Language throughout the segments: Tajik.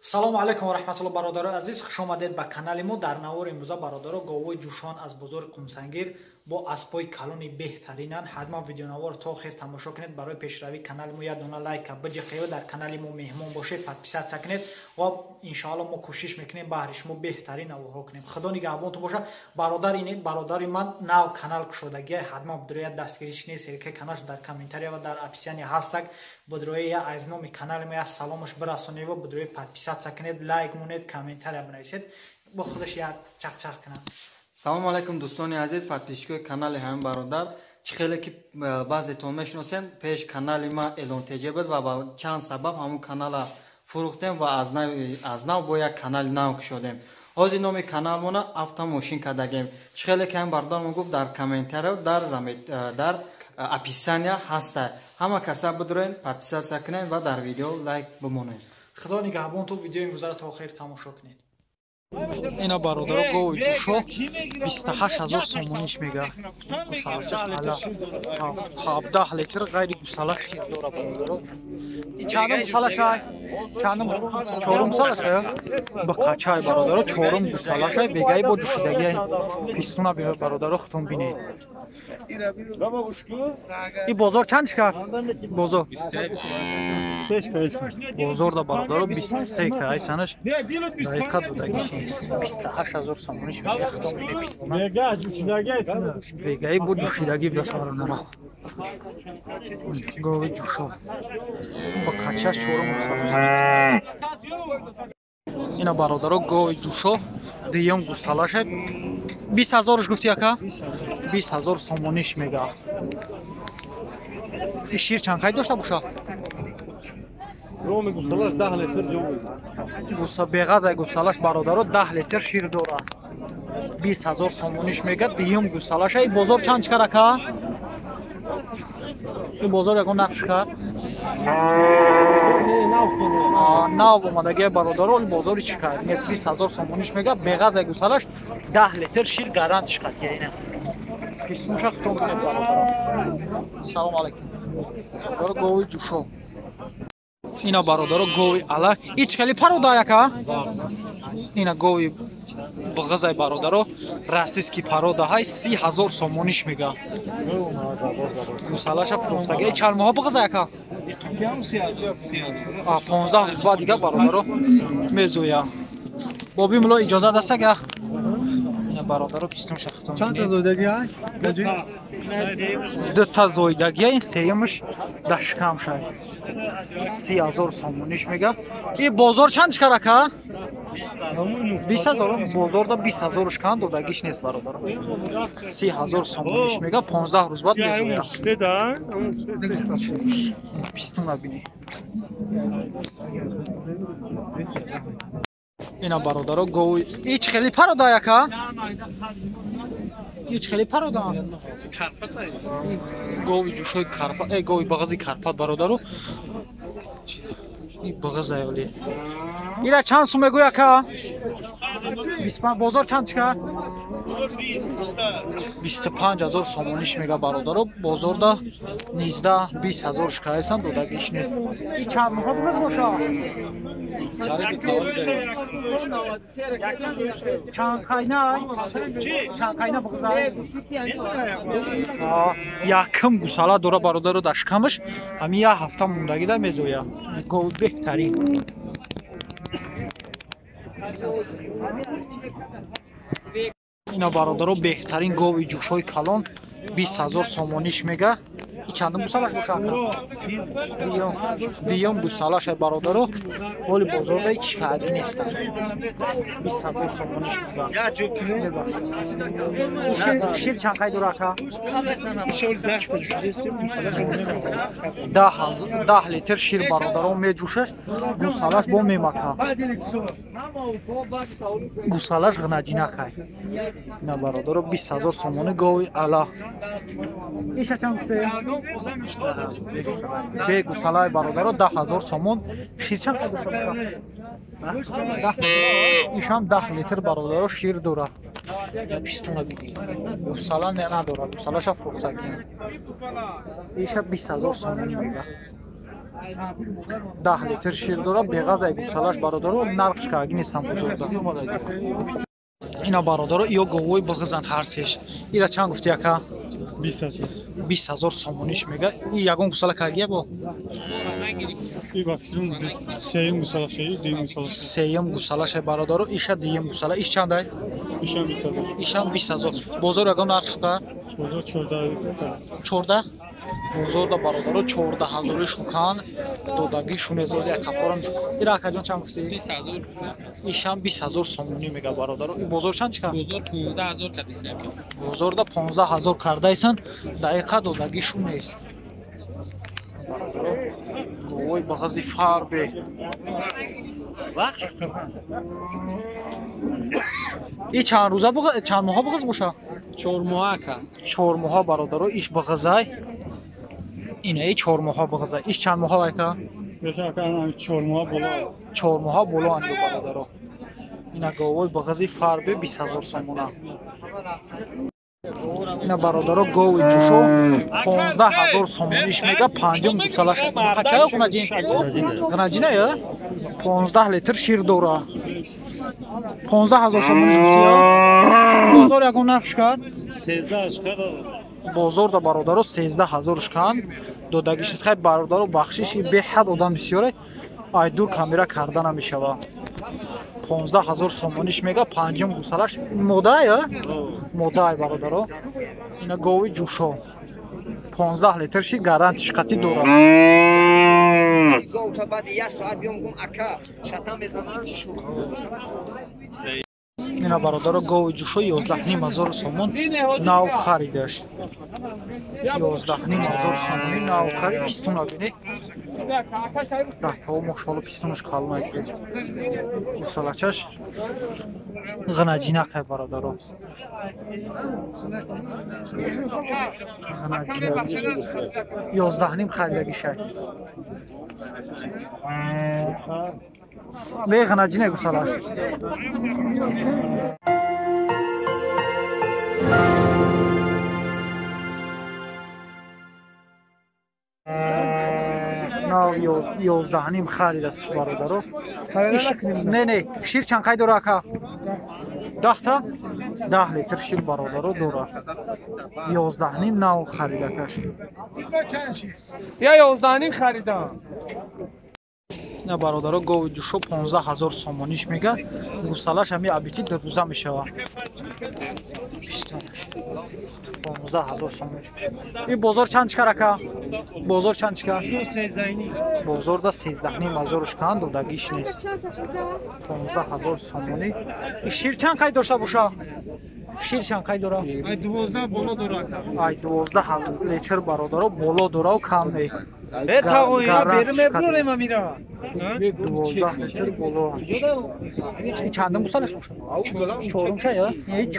салому алайкум ва раҳматуллоҳ бародарои азиз, хуш омадед ба канали мо. Дар навори имрӯза бародаро говои ҷӯшон аз бозори Қумсангир бо аспои калони беҳтаринан. Ҳатман видеонавор то охир тамошо кунед. Барои пешравии канали мо як дона лайка биҷиқед, дар канали мо меҳмон бошед, подписатсия кунед ва иншоалло мо кӯшиш мекунем баҳри шумо беҳтарин наворҳо кунем. Худо нигаҳбонтон боша. бародари ман нав канал кушодагия ҳатман бидроя дастгириш не серикаи каналш дар комментария ва дар описание ҳастак. Бидроя аз номи канали мо як саломаш бирасонед ва бидроя подписатсия кунед, лайк монед, комментария бинависед. бо худаш як чақчақ кунам. Салому алайкум дӯстони азиз, подписчикои канали ҳамин бародар. Чӣ хеле ки баъзетон мешиносем, пеш канали ма эълон теҷа буд ва ба чанд сабаб ҳамун канала фурӯхтем ва аз нав бо як канали нав кушодем. ҳозир номи каналмона автомошин кардагем. Чӣ хеле ки ҳамин бародар мо гуфт дар комментария дар описания ҳаста. ҳама каса бидроен подписатсия кунед ва дар видео лайк бимонед. Худо нигаҳбонтон видеои имрӯзаро то охир тамошо кунед. Ина бародаро гови ҷӯшо 28000 сомониш мега. Гусалашаш ала 17 литр гайри гусалаш дора бародаро. Чандам гусалашай? Чандам чорум гусалашай? Ба қачай бародаро чорум гусалашай бегаи бо ҷӯшидагия пистуна бародаро хутон бинед. И бозор чанд шикар? Бозор. Бозор да бародаро 23 кайсанаш. Дақиқа дудагиш 28000 сомониш мега хутон бинед пистуна. Бегаи бо ҷӯшидаги бародаро. Гови ҷӯшо. Ба қачаш чорум гусалашай. Ина бародаро гови ҷӯшо дуюм гусалашай 20000 гуфти яка? 20000 сомониш мега. И шир чанд қайд дошта боша? роми гусалаш 10 литр ҷоми. Беғазай гусалаш бародаро 10 литр шир дора. 20000 сомониш мега дуюм гусалашай. Бозор чанд чикар ака? این بازار یکون نقش کرد ناو اومدگی برادر این بازاری چی کرد نیست 20000 سامونیش میگه بغاز گوسالش 10 لیتر شیر گارانتش کرد یعنی پیسموش خطون کنید برادر. سلام علیکم برادر گوی جوشو اینا برادر گوی الا هیچ خیلی پرودا یکا اینا گوی بغازای برادرو راسیسکی پرودا های 30000 سامونیش میگه گوسالش فروختگی چند ماه بغازای یکا 15 روز بعد دیگه برادرو میزویا بابی ملا اجازه دسته گه اینا برادرو پیستون شختون چند تا زویدگی های؟ 2 تا زویدگی این سیمش دشکم شد 30000 سامونیش میگه این بازار چند شکر که؟ 20000 بازار دا 20000 شکن دادگیش نیست برادر 30000 سامونیش میگه 15 روز بعد میزویا پیستون نبینی اینا برادر گوی هیچ خیلی پرودا یکا هیچ خیلی پرودا گوی جوشوی کارپات گوی بغازی کارپات برادرو این بغاز ایولی اینا چند سومه گویا که 25 بازار چند چکا 25000 سامونیش میگه برادرو بازار دا 20000 شکایسان دادگیش نیست این چند ماه بغاز باشه چند قاینا بغاز یکم گوسالا داره برادرو داشکمش همین یه هفته موندگی دا میزویا گوی بهترین اینا برادرو بهترین گوی جوشوی کلان 20000 سامونیش میگه این چندم گوسالش باشه دیوم گوسالش برادرو ولی بزرگی چیکاری نیست 20000 سامونیش میگه شیر چند قید داره که 10 لیتر شیر برادرو میجوشه گوسالش با میمکه گوسالش غنجینه خای اینا برادرو 20000 سامونی گوی الا ایش چند گفته به گوسالای برادرو 10000 سامون شیر چند قد باشه ایشان 10 لیتر برادرو شیر داره یا پیستون بگی گوسالا نه نداره گوسالاش فروخته کنه ایشا 20000 سومونی میگه 10 لیتر شیر داره بغاز ای گوسالاش برادر نرخش کاگی نیستم بزرگ اینا برادر یا گوی بغزن هر سش ایرا چند گفتی اکا 20000 سومونیش میگه این یگون گوسالا کاگیه با این بافیلون سیم گوسالا شایی دیم گوسالا سیم گوسالا شای برادر ایشا دیم گوسالا ایش چند ای ایشان 20000 ایشان 20000 بزرگ یگون نرخش کا بزرگ 14 بزرگ برادر 14000 شوکان دودگی شونه زوزی کفارم ایرا اکا جان چند گفتی 20000 ایشان 20000 سومونی میگه برادر این بزرگ چند چیکار بزرگ 15000 کردیستم بزرگ 15000 کرده ایسن دقیقه دودگی شونه است گوی بغزی فاربه این چند روزه چند ماه بغز باشه 4 ماه کا 4 ماه برادر ایش بغزای اینه ای 4 ماه بغزای ایش چند ماه وایکا بشه که 4 ماه بالا 4 ماه بالا اند برادر اینا گوی بغزی فاربه 20000 سومونه اینا برادر گوی جوشو 15000 سومونیش میگه پنجم گوسالاش خچای کنجین کنجینه یا 15 لیتر شیر دوره 15000 سومونیش گفتی یا بازار یگون نرخش کرد 13 اشکال بازار دا برادر 13000 شکن دودگیش خیلی برادر بخششی به حد آدم بسیاره ای دور کامیرا کردن نمیشوه 15000 سومونیش میگه پنجم گوسالاش مودای یا مودای برادر اینا گوی جوشو 15 لیتر شی گارانتیش قطعی دوره گو تا بعد 1 ساعت بیام گم اکا شتم بزنم اینا برادر گوی جوشو 11500 سومون نو خریدش 11500 سومونی نو خرید پیستون ببینید ده تا ماشاءالله پیستونش kalma işte گوسالاچش غنجینه برادر غنجینه 11 نیم خریدگی شد به غنجینه گوسالاش ناو 11 نیم خرید است برادر نه نه شیر چند قای دوره اکا 10 تا 10 لیتر شیر برادر دوره 11 نیم ناو خرید اکاش یا 11 نیم خریدم نه برادر گوی جوشو 15000 سومونیش میگه گوسالاش همی ابیتی در روزه میشوه 15000 سومونیش این بازار چند چکر اکا بازار چند چکر 13 بازار دا 13 نیم هزارش کن دودگیش نیست 15000 سومونی این شیر چند قای داشته باشه شیر چند قای دوره ای 12 بالا دوره ای 12 لیتر برادر بالا دوره و کم نی ای تاغوی یا بریم ابرورم امیرا 12 لیتر بالا این چندم گوسالاش باشه چهارم شه یا این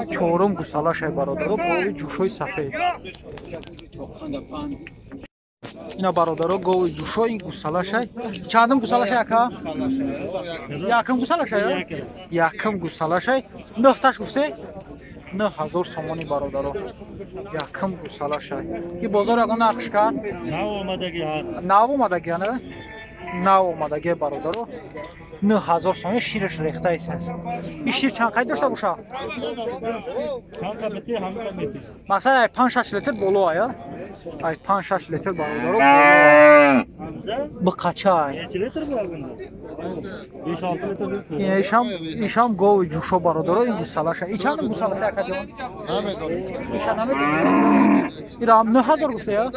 چهارم گوسالاش برادر گوی جوشوی سفید اینا برادر گوی جوشوی گوسالاش چندم گوسالاش اکا یکم گوسالاش یکم گوسالاش 9 تاش گفته 9000 سومونی برادر یکم گوسالاش این بازار یگان نرخش کرد نو اومدگی نه نو اومدگی برادر 9000 سومونی شیرش ریخته است این شیر چند قید داشته باشه مثلا 5 6 لیتر بالا آیا ای 5 6 لیتر برادر بالا با قچای ایشام گوی جوشو برادر این گوسالاش این چند گوسالاش اکا جان ایشان همه ایرا 9000 گفته یا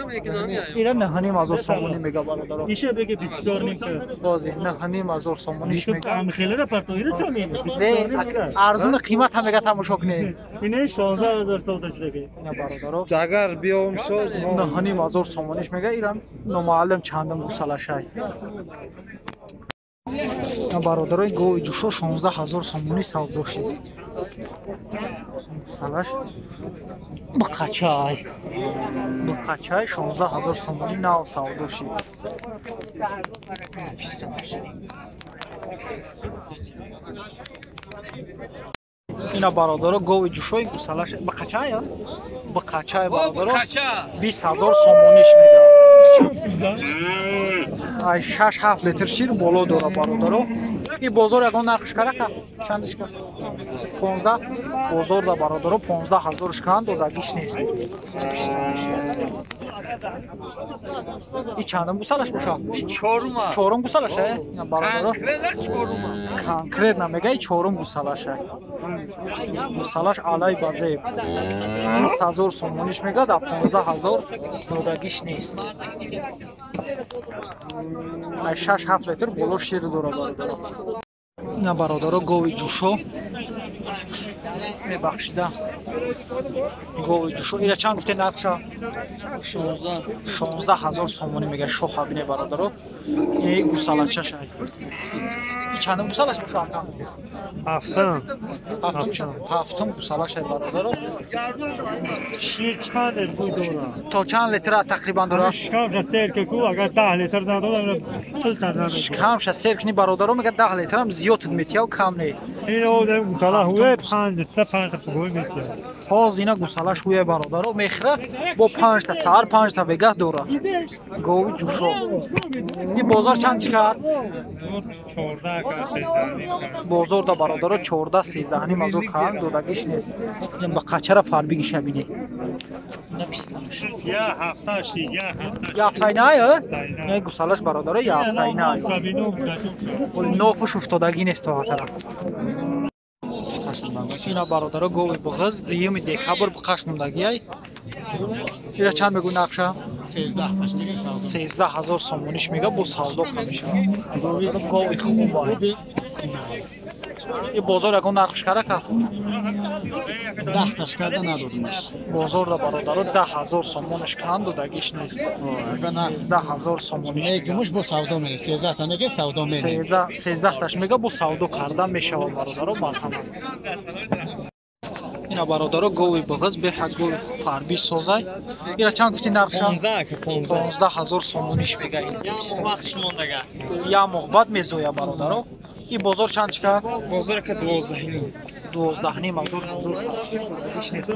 ایرا 9500 سومونی میگه برادر ایشه بگه 24 نیم بازی 9500 سومونیش میگه هم خیلی را پرتو ایره چه میگه ارزون قیمت هم میگه تماشا کنی اینه 16000 سودا شده نه برادر اگر بیام سوز 9500 سومونیش میگه ایرا نامعلم چندم گوسالاش برادرای گوی جوشو 16000 سومونی سودا شد گوسالاش با قچای 16000 سومونی نو سودا شد اینا برادر گوی جوشوی گوسالش با قچه یا با قچه برادر 20000 سومونیش میگه ای 6-7 لیتر شیر بالا داره برادر این بازار یگان نقش کرده چندش کرد 15 بازار دا برادر 15000 کند دادگیش نیست این چندم گوسالش باشه این چهارم چهارم گوسالشه اینا برادر کنکرت نمیگه این چهارم گوسالشه گوسالش علی بازه 20000 سومونیش میگه در 15000 دادگیش نیست 6-7 لیتر بالا شیر داره برادر اینا برادر گوی جوشو میبخشیده گوی جوشو اینا چند گفته نقشه 16000 سومونی میگه شو خبینه برادر این گوسالشه شاید این چندم گوسالش باشه هفتم گوسالش برادر شیر چند بود داره تا چند لیتر تقریبا داره شکمش سرکه کو اگر 10 لیتر نداره شکمش سرکنی برادر میگه 10 لیتر هم زیاد میتیه و کم نه این اون گوساله هوی 5 تا خوبه میتیه باز اینا گوسالش هوی برادر میخره با 5 تا سر 5 تا وگه داره گوی جوشو این بازار چند کرد 14 کا بازار دا برادر 14 13 نیم ازور خان دادگیش نیست این با قچره فربیگی شبینه اینا بیسلامش یا هفته شی یا هفته نه نه گوسالش برادر یا هفته نه ولی نوفش افتادگی نیست تا حالا اینا برادر گوی بغز دیوم دکبر بقش موندگی ای اینا چند میگو نقشه 13000 سومونیش میگه با سالدو میشه گوی خوبه این بازار یکون نرخش کرده که 10 تاش کرده ندادمش بازار دا برادر 10000 سومونش کند و دگیش نیست 13000 سومونیش میگمش با سودا میره 13 تا میگه سودا میره 13 تاش میگه با سودا کرده میشه برادر مرحبا اینا برادر گوی بغز به حق گوی فربی سوزای اینا چند گفتی نرخش 15000 سومونیش میگه یا مغبت میزویا برادر این بازار چند کرد؟ بازار که 12 نیم ازور هیچ نیست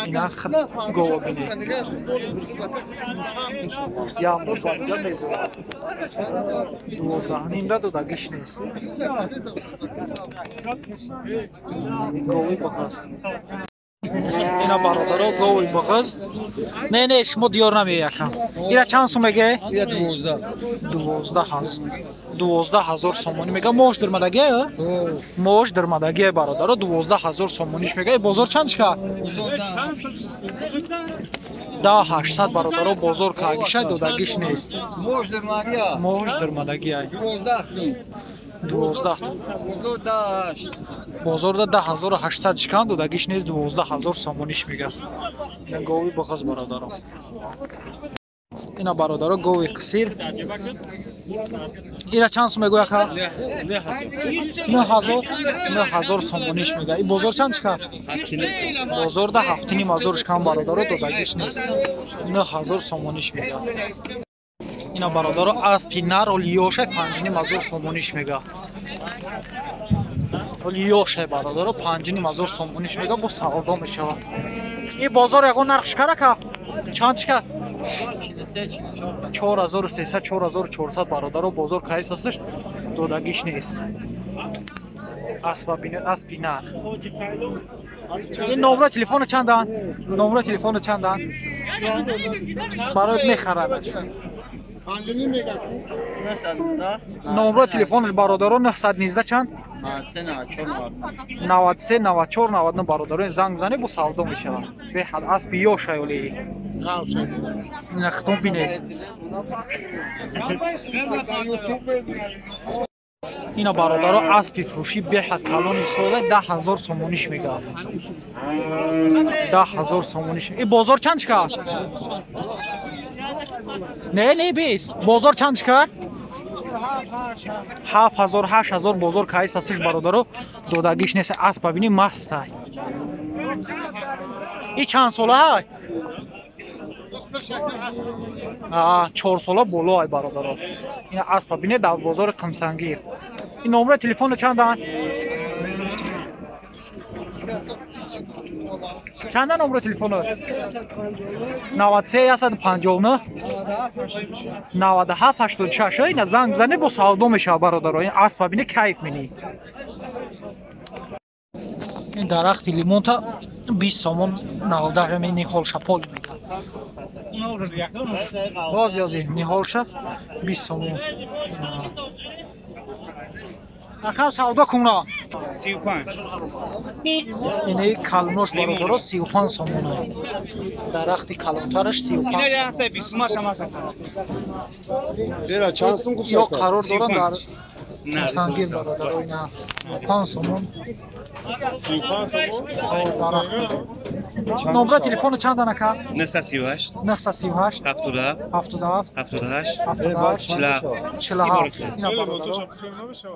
اینا گوه بینید یا مبادل میزوید 12 نیم را دادگیش نیست گوهی بغز اینا برادر گوی بغز نه شما دیار نمی یکم اینا چند سو میگه؟ 12000 سومونی میگه موش درمدگی موش درمدگی برادر 12000 سومونیش میگه بازار چند کرد 10800 برادر بازار کاگیشه دادگیش نیست موش درمدگی 12 بازار دا 10800 چکند دادگیش نیست 12000 سومونیش میگه این گوی بغز برادر اینا برادر گوی قصیر اینا چند سو میگویا که 9000 سومونیش میگه این بازار چند چکن بازار ده 7500 کم برادر دادگیش نیست 9000 سومونیش میگه اینا برادر اسپی نر و لیوشه 5500 سومونیش میگه لیوشه برادر 5500 سومونیش میگه با سودا میشه این بازار یکون نرخش کرده که چند چکن 4300 4400 برادر بازار کایس هستش دادگیش نیست اسبی نر این نمره تلفن چندن نمره تلفن چندن برایت میخرمش نمره تلفنش برادر 919 چند 93 94 99 برادر زنگ بزنی با سودا میشه به حد اسبی یا شایولی نختم بینه اینا برادر اسبی فروشی به حد کلون سوله 10000 سومونیش میگه 10000 سومونیش این بازار چند کرد نه بیس بازار چند کرد 7000 8000 بازار کایس هستش برادر دادگیش نیست اسب ببینی مست های این چند ساله های 4 ساله بالا های برادر این اسب ببینی در بازار قمسنگیر این نمره تلفن چند دارن چند نمره تلفن 93 159 97 86 اینا زنگ بزنید با سودا میشه برادر. این اسب ببینه کیف می‌کنی. این درخت لیمون تا 20 سومون 90 همین نیخال شپول میگن. باز یازی نیخال شپ 20 سومون. اخم سودا کنه 35 اینه کلونش برادر 35 سومونه. درختی کلانترش 35. اینا هست 20 ماش هم هست. بیرا چند سوم گفت یا قرار دارن در نه سنگین برادر اینا 5 سومون. 35 سوم درخت. نمره تلفن چند دانه که؟ 938 938 77 77 78 78 47 47 اینا خیلی برادر. با تو شب خیلی نمیشه